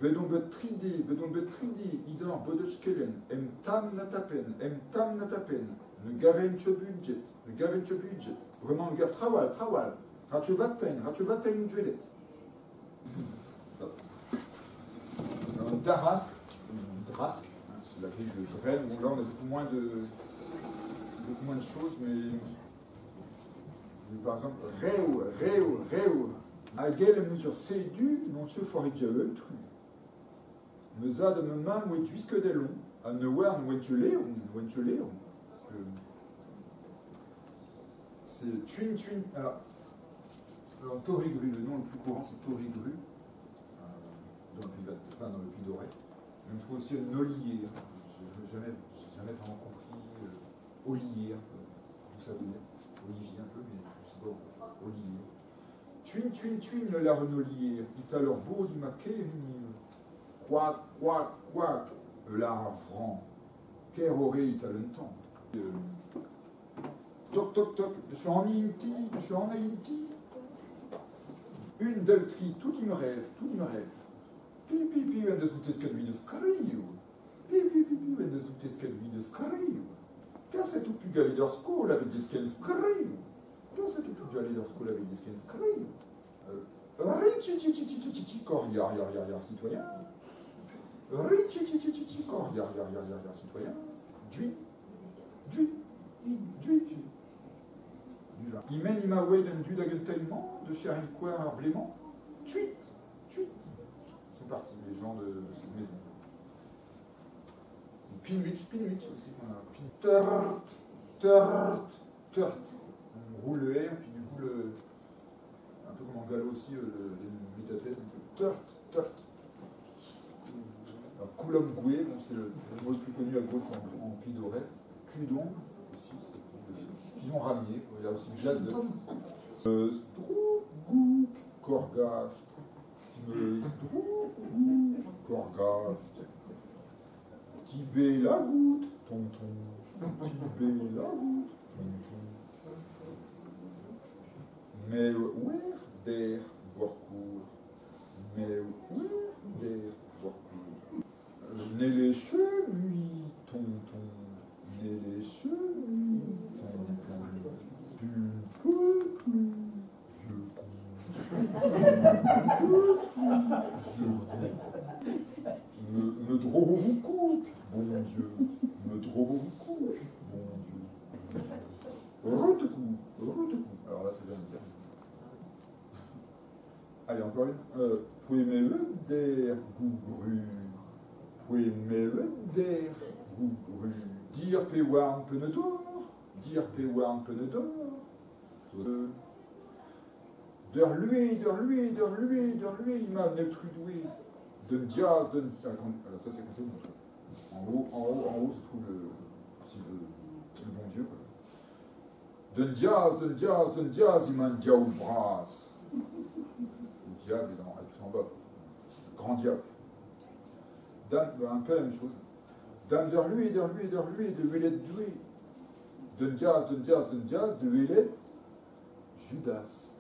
Bedon betridi, idor bodechkelen, tam natapen, tam natapen, ne gaven budget, vraiment le gav trawal, ratchevaten juelet. Un darasque, c'est la grille de Dren, bon là on a beaucoup moins de choses, mais par exemple, reu, agel mesure sédu, non se forridja tru. Me zad me mam ou juisque des longs, à ne voir ou leon. C'est twin. Alors Torigru, le nom le plus courant c'est Torigru, dans le Puy Doré. On trouve aussi un ollier. Je n'ai jamais vraiment compris. Ollier, d'où ça veut dire. Olivier un peu, mais je sais pas. Ollier. Twin, la renolier. Il a leur beau du maquet. Quack, l'art franc. Qu'est aurait il a longtemps. Toc, je suis en Inti. Une, deux, tri, tout il me rêve. Pi, wenn das ut escat vides cario. Pi, wenn das ut escat vides cario. Qu'est-ce que tu galles dans school avec des skins cario? Qu'est-ce que tu galles dans school avec des skins cario? Richi, corriar, citoyen. Richi, corriar, citoyen. Dui. Du vin. Imen ima weiden du d'agentainement, de cher quoi blément. Tuit. C'est parti, les gens de cette maison. Pinwich aussi. Voilà. Turt. On roule le R, puis du coup, un peu comme en gallo aussi, les métathèses. Turt. Alors, Coulomb Goué, bon, c'est le mot le plus connu à gauche en Puy Doré. Cudon aussi. Pigeon ramier, il y a aussi glace de. Strougou, Corgage. Corgage. Tibé la goutte, tonton. Tibé la goutte, tonton. Mais ouais, der, Bourcourt. Mais ouais, der, Bourcourt. Né les chenuis, tonton. Né les chenuis, tonton. Tu peux plus, vieux con. Me drôle bon Dieu. Routecou. Alors là, c'est bien. Allez, encore une. Pouet der gougru. Dire péwarn penedor. Der lui, il m'a netrudoué. De jazz, alors ça c'est compté mon truc. En haut se trouve le bon Dieu. De jazz, il m'a un diable brasse. Le diable est tout en bas. Le grand diable. Dame, un peu la même chose. Dame de lui, de Huelette doué. De jazz, de Huelette, Judas.